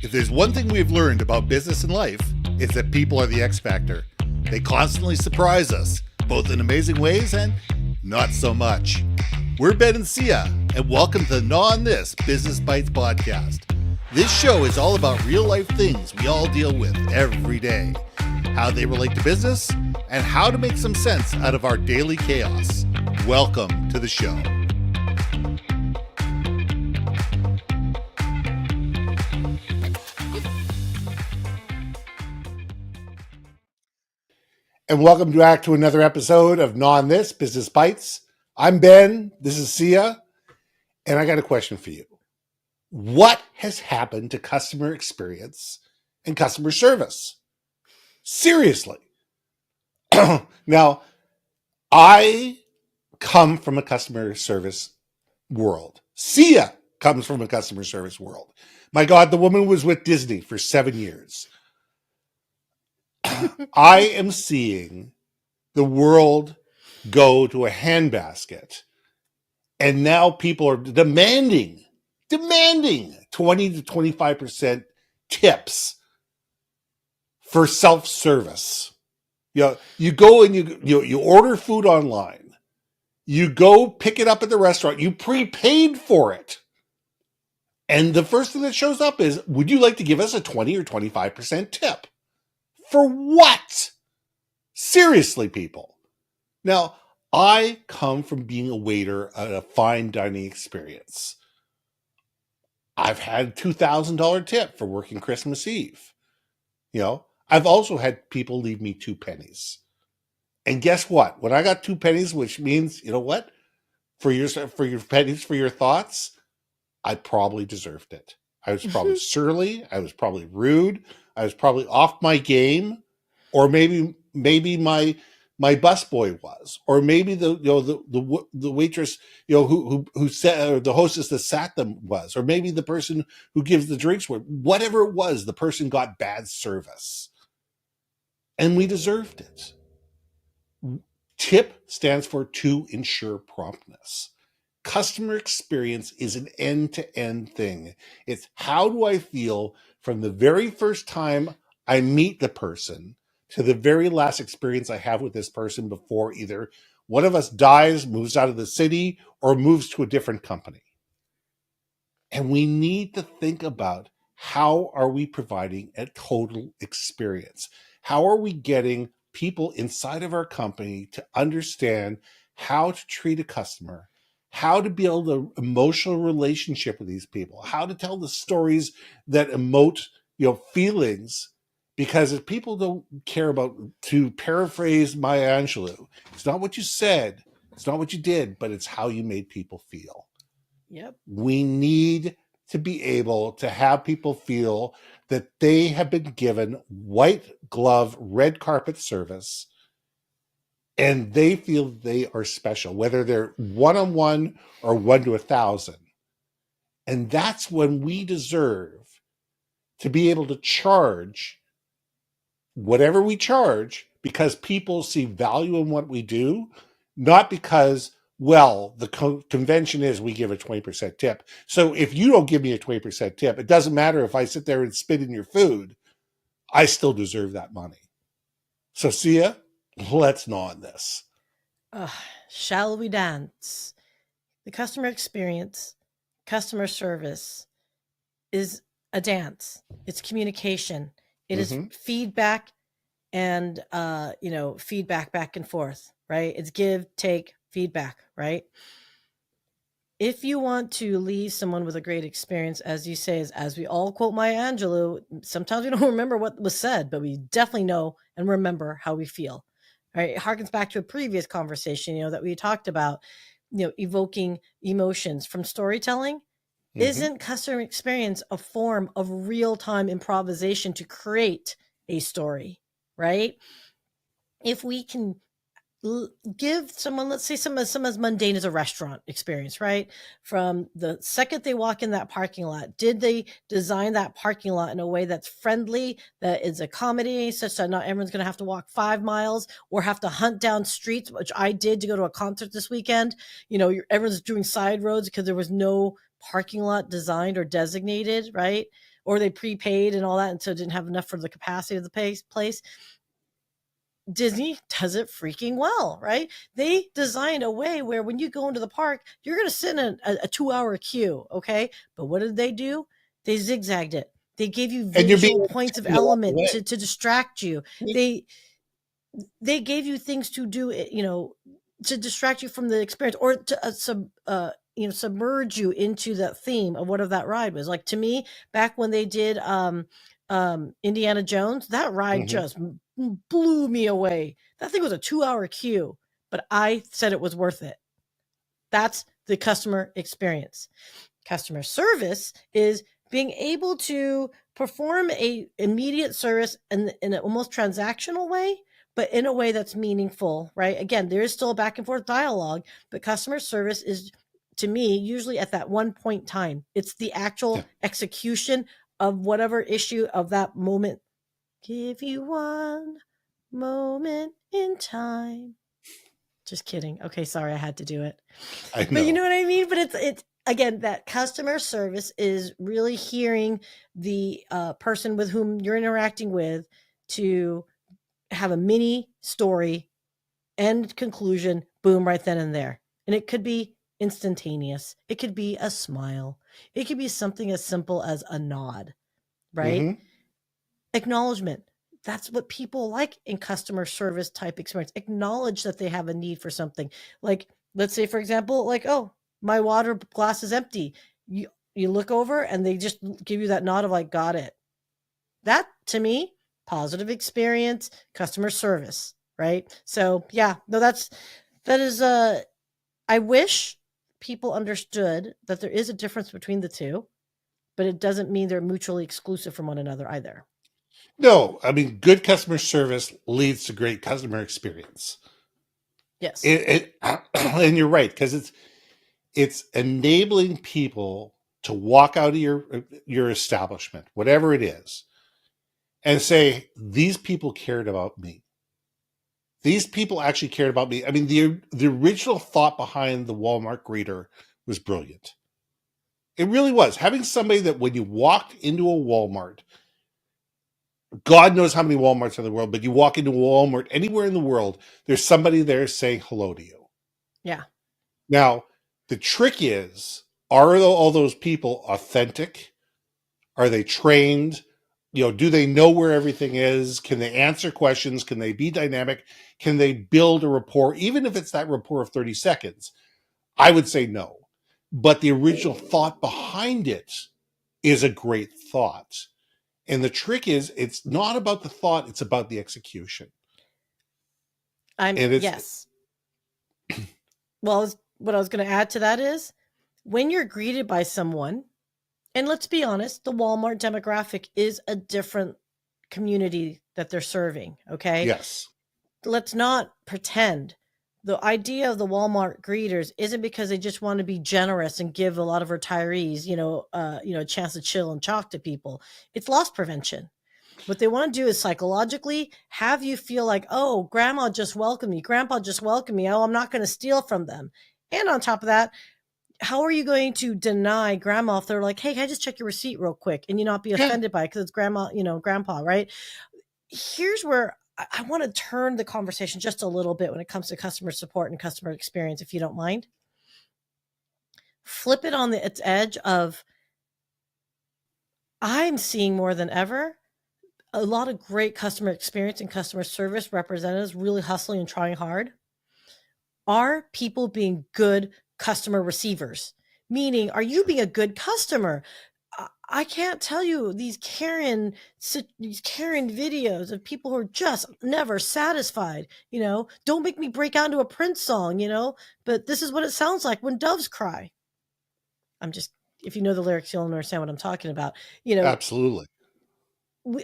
If there's one thing we've learned about business and life, it's that people are the X factor. They constantly surprise us, both in amazing ways and not so much. We're Ben and Syya, and welcome to the Gnaw on This Business Bites podcast. This show is all about real-life things we all deal with every day, how they relate to business, and how to make some sense out of our daily chaos. Welcome to the show. And welcome back to another episode of Gnaw on This Business Bites. I'm Ben, this is Syya, and I got a question for you. What has happened to customer experience and customer service? Seriously. Now, I come from a customer service world. Syya comes from a customer service world. My God, the woman was with Disney for 7 years. I am seeing the world go to a handbasket, and now people are demanding 20 to 25% tips for self-service. You go and you order food online. You go pick it up at the restaurant. You prepaid for it. And the first thing that shows up is, would you like to give us a 20 or 25% tip? For what? Seriously, people. Now, I come from being a waiter at a fine dining experience. I've had a $2,000 tip for working Christmas Eve. I've also had people leave me 2 pennies. And guess what? When I got 2 pennies, which means, you know what? For your pennies, for your thoughts, I probably deserved it. I was probably surly. I was probably rude. I was probably off my game, or maybe my busboy was, or maybe the waitress who sat, or the hostess that sat them was, or maybe the person who gives the drinks were, whatever it was, the person got bad service, and we deserved it. TIP stands for to ensure promptness. Customer experience is an end-to-end thing. It's how do I feel from the very first time I meet the person to the very last experience I have with this person before either one of us dies, moves out of the city, or moves to a different company. And we need to think about, how are we providing a total experience? How are we getting people inside of our company to understand how to treat a customer, how to build an emotional relationship with these people, how to tell the stories that emote, feelings? Because if people don't care about, to paraphrase Maya Angelou, it's not what you said, it's not what you did, but it's how you made people feel. Yep. We need to be able to have people feel that they have been given white glove, red carpet service, and they feel they are special, whether they're one-on-one or 1 to 1,000. And that's when we deserve to be able to charge whatever we charge, because people see value in what we do, not because, well, the convention is we give a 20% tip. So if you don't give me a 20% tip, it doesn't matter if I sit there and spit in your food, I still deserve that money. So Syya, let's gnaw on this. Shall we dance? The customer experience, customer service is a dance. It's communication. It is feedback and, feedback back and forth, right? It's give, take, feedback, right? If you want to leave someone with a great experience, as you say, as we all quote Maya Angelou, sometimes we don't remember what was said, but we definitely know and remember how we feel. Right? It harkens back to a previous conversation, that we talked about, evoking emotions from storytelling. Isn't customer experience a form of real-time improvisation to create a story, right? If we can give someone, let's say some as mundane as a restaurant experience, right? From the second they walk in that parking lot, did they design that parking lot in a way that's friendly, that is accommodating, such that not everyone's going to have to walk 5 miles or have to hunt down streets, which I did to go to a concert this weekend. Everyone's doing side roads because there was no parking lot designed or designated, right? or they prepaid and all that, and so didn't have enough for the capacity of the place. Disney does it freaking well, right? They designed a way where when you go into the park, you're going to sit in a 2-hour queue, okay? But what did they do? They zigzagged it. They gave you And you're visual being points of entertained along the element way. to distract you. They gave you things to do, to distract you from the experience, or to submerge you into the theme of whatever that ride was. Like, to me, back when they did Indiana Jones, that ride just blew me away. That thing was a 2-hour queue, but I said it was worth it. That's the customer experience. Customer service is being able to perform a immediate service in an almost transactional way, but in a way that's meaningful, right? Again, there is still a back and forth dialogue, but customer service is, to me, usually at that one point in time. It's the actual execution of whatever issue of that moment. Give you one moment in time. Just kidding. Okay, sorry, I had to do it. I know. But you know what I mean? But it's again, that customer service is really hearing the person with whom you're interacting with to have a mini story, end conclusion, boom, right then and there. And it could be instantaneous. It could be a smile. It could be something as simple as a nod, right? Acknowledgement. That's what people like in customer service type experience. Acknowledge that they have a need for something. Like, let's say, for example, like, oh, my water glass is empty. You look over and they just give you that nod of like, got it. That, to me, positive experience, customer service, right? So yeah, no, that is I wish people understood that there is a difference between the two, but it doesn't mean they're mutually exclusive from one another either. No, I mean, good customer service leads to great customer experience. Yes. And you're right, because it's enabling people to walk out of your establishment, whatever it is, and say, these people cared about me. These people actually cared about me. I mean, the original thought behind the Walmart greeter was brilliant. It really was. Having somebody that when you walked into a Walmart, God knows how many Walmarts are in the world, but you walk into a Walmart anywhere in the world, there's somebody there saying hello to you. Yeah. Now, the trick is, are all those people authentic? Are they trained? Do they know where everything is? Can they answer questions? Can they be dynamic? Can they build a rapport, even if it's that rapport of 30 seconds? I would say no. But the original thought behind it is a great thought. And the trick is, it's not about the thought, it's about the execution. Yes. Well, what I was going to add to that is, when you're greeted by someone, and let's be honest, the Walmart demographic is a different community that they're serving, okay? Yes. Let's not pretend. The idea of the Walmart greeters isn't because they just want to be generous and give a lot of retirees, a chance to chill and talk to people. It's loss prevention. What they want to do is psychologically have you feel like, oh, grandma just welcomed me. Grandpa just welcomed me. Oh, I'm not going to steal from them. And on top of that, how are you going to deny grandma if they're like, hey, can I just check your receipt real quick, and you not be offended by it because it's grandma, grandpa, right? Here's where I want to turn the conversation just a little bit when it comes to customer support and customer experience, if you don't mind. Flip it on its edge of, I'm seeing more than ever a lot of great customer experience and customer service representatives really hustling and trying hard. Are people being good customer receivers? Meaning, are you being a good customer? I can't tell you these Karen videos of people who are just never satisfied. Don't make me break out into a Prince song, but this is what it sounds like when doves cry. If you know the lyrics, you'll understand what I'm talking about. Absolutely.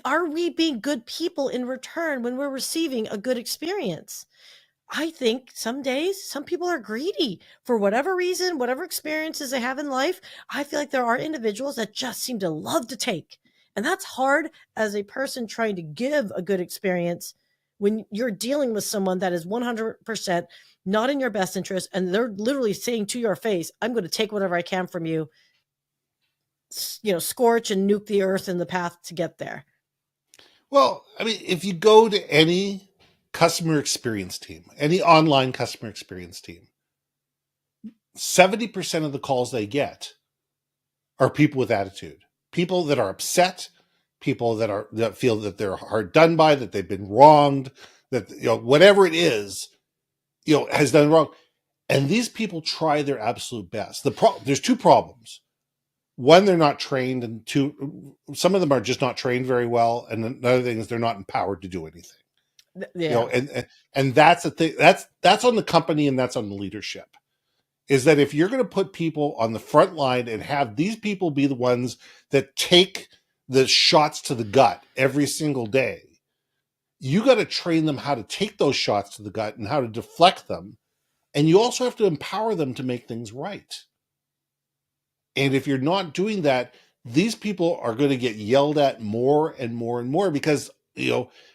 Are we being good people in return when we're receiving a good experience? I think some days some people are greedy for whatever reason, whatever experiences they have in life. I feel like there are individuals that just seem to love to take. And that's hard as a person trying to give a good experience when you're dealing with someone that is 100% not in your best interest. And they're literally saying to your face, I'm going to take whatever I can from you. scorch and nuke the earth in the path to get there. Well, I mean, if you go to any customer experience team, any online customer experience team, 70% of the calls they get are people with attitude, people that are upset, people that feel that they're hard done by, that they've been wronged, that whatever it is, has done wrong. And these people try their absolute best. There's two problems. One, they're not trained, and two, some of them are just not trained very well. And another thing is they're not empowered to do anything. Yeah. And that's the thing. That's on the company, and that's on the leadership. Is that if you're going to put people on the front line and have these people be the ones that take the shots to the gut every single day, you got to train them how to take those shots to the gut and how to deflect them. And you also have to empower them to make things right. And if you're not doing that, these people are going to get yelled at more and more and more, because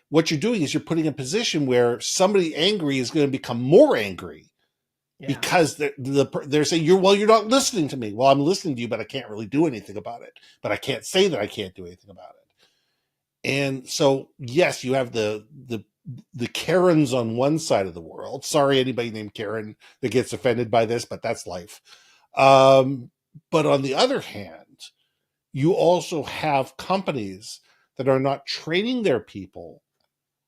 what you're doing is you're putting a position where somebody angry is going to become more angry. Yeah. Because they're saying you're not listening to me. Well, I'm listening to you, but I can't really do anything about it. But I can't say that I can't do anything about it. And so, yes, you have the Karens on one side of the world. Sorry, anybody named Karen that gets offended by this, but that's life. But on the other hand, you also have companies that are not training their people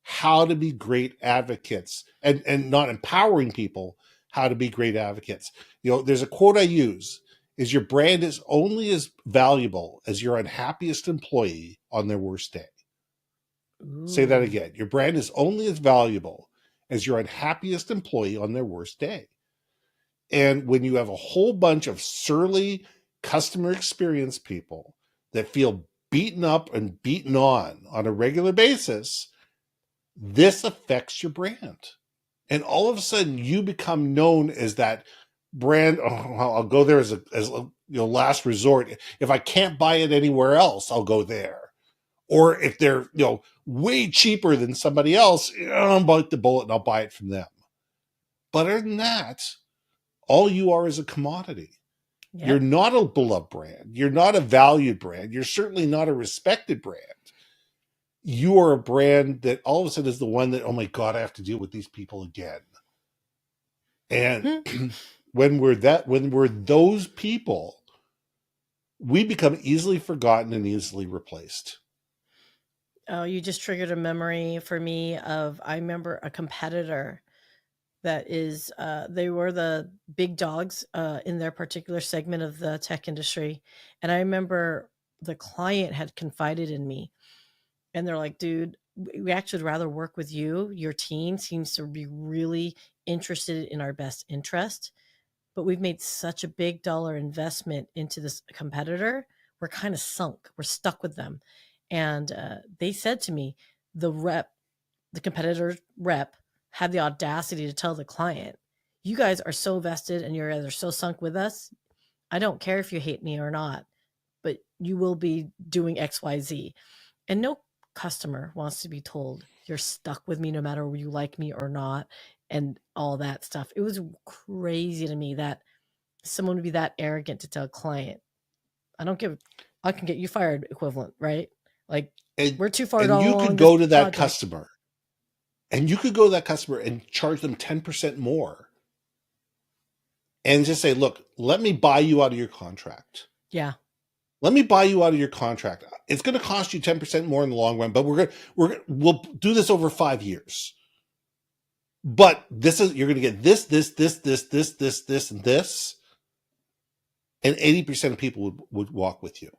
how to be great advocates, and not empowering people how to be great advocates. There's a quote I use, is your brand is only as valuable as your unhappiest employee on their worst day. Ooh. Say that again. Your brand is only as valuable as your unhappiest employee on their worst day. And when you have a whole bunch of surly customer experience people that feel beaten up and beaten on a regular basis, this affects your brand. And all of a sudden you become known as that brand. I'll go there as last resort. If I can't buy it anywhere else, I'll go there. Or if they're, way cheaper than somebody else, I'll bite the bullet and I'll buy it from them. But other than that, all you are is a commodity. Yep. You're not a beloved brand. You're not a valued brand. You're certainly not a respected brand. You are a brand that all of a sudden is the one that, oh my God, I have to deal with these people again. And when we're those people, we become easily forgotten and easily replaced. Oh, you just triggered a memory for me of, I remember a competitor that is, they were the big dogs in their particular segment of the tech industry. And I remember the client had confided in me, and they're like, dude, we actually would rather work with you. Your team seems to be really interested in our best interest, but we've made such a big dollar investment into this competitor. We're kind of sunk. We're stuck with them. And they said to me, the competitor rep had the audacity to tell the client, you guys are so vested and you're either so sunk with us, I don't care if you hate me or not, but you will be doing XYZ. And no customer wants to be told you're stuck with me no matter whether you like me or not, and all that stuff. It was crazy to me that someone would be that arrogant to tell a client, I can get you fired equivalent, right? Like, we're too far along. And you could go to that customer. And you could go to that customer and charge them 10% more. And just say, look, let me buy you out of your contract. Yeah. Let me buy you out of your contract. It's going to cost you 10% more in the long run, but we'll do this over 5 years. But you're going to get this, and this. And 80% of people would walk with you.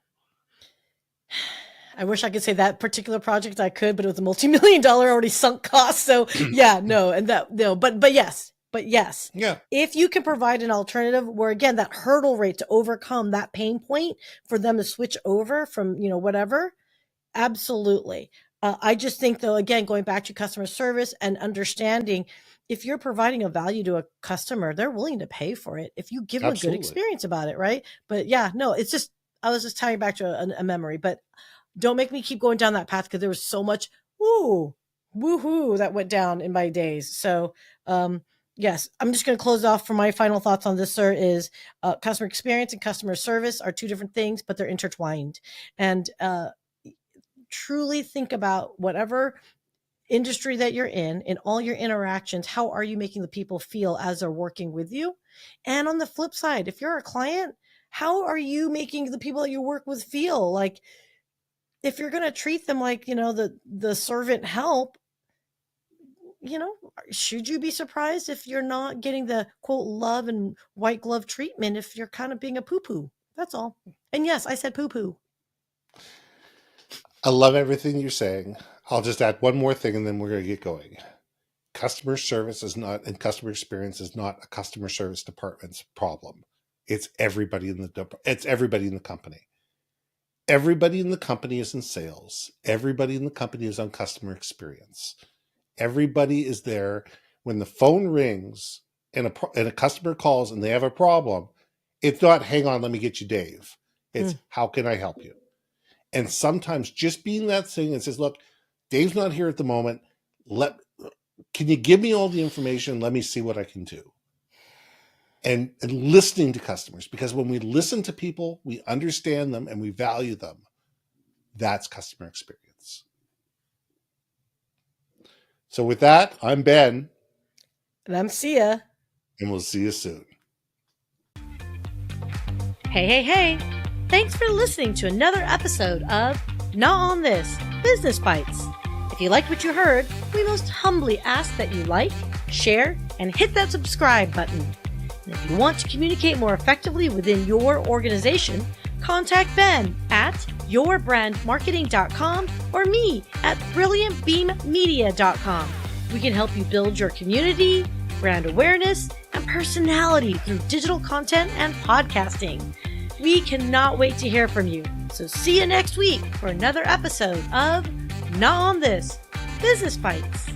I wish I could say that particular project I could, but it was a multi-million-dollar already sunk cost. So yeah, no. And but yes. Yeah. If you can provide an alternative where, again, that hurdle rate to overcome that pain point for them to switch over from, whatever. Absolutely. I just think, though, again, going back to customer service and understanding, if you're providing a value to a customer, they're willing to pay for it if you give them a good experience about it. Right. But yeah, no, it's just, I was just tying back to a memory, but don't make me keep going down that path, because there was so much woohoo that went down in my days. So, Yes, I'm just going to close off for my final thoughts on this, sir, is customer experience and customer service are two different things, but they're intertwined. And truly think about whatever industry that you're in all your interactions, how are you making the people feel as they're working with you? And on the flip side, if you're a client, how are you making the people that you work with feel? Like, if you're going to treat them like, the servant help, should you be surprised if you're not getting the quote love and white glove treatment if you're kind of being a poo-poo? That's all. And yes, I said poo-poo. I love everything you're saying. I'll just add one more thing and then we're going to get going. Customer service is not, and customer experience is not a customer service department's problem. It's everybody in the company. Everybody in the company is in sales. Everybody in the company is on customer experience. Everybody is there when the phone rings and a customer calls and they have a problem. It's not, hang on, let me get you Dave. It's, how can I help you? And sometimes just being that thing that says, look, Dave's not here at the moment. Can you give me all the information? Let me see what I can do. And listening to customers, because when we listen to people, we understand them and we value them. That's customer experience. So with that, I'm Ben. And I'm Syya. And we'll see you soon. Hey. Thanks for listening to another episode of Gnaw on This, Business Bites. If you liked what you heard, we most humbly ask that you like, share, and hit that subscribe button. And if you want to communicate more effectively within your organization, contact Ben at yourbrandmarketing.com or me at brilliantbeammedia.com. We can help you build your community, brand awareness, and personality through digital content and podcasting. We cannot wait to hear from you. So see you next week for another episode of Gnaw on This, Business Bites.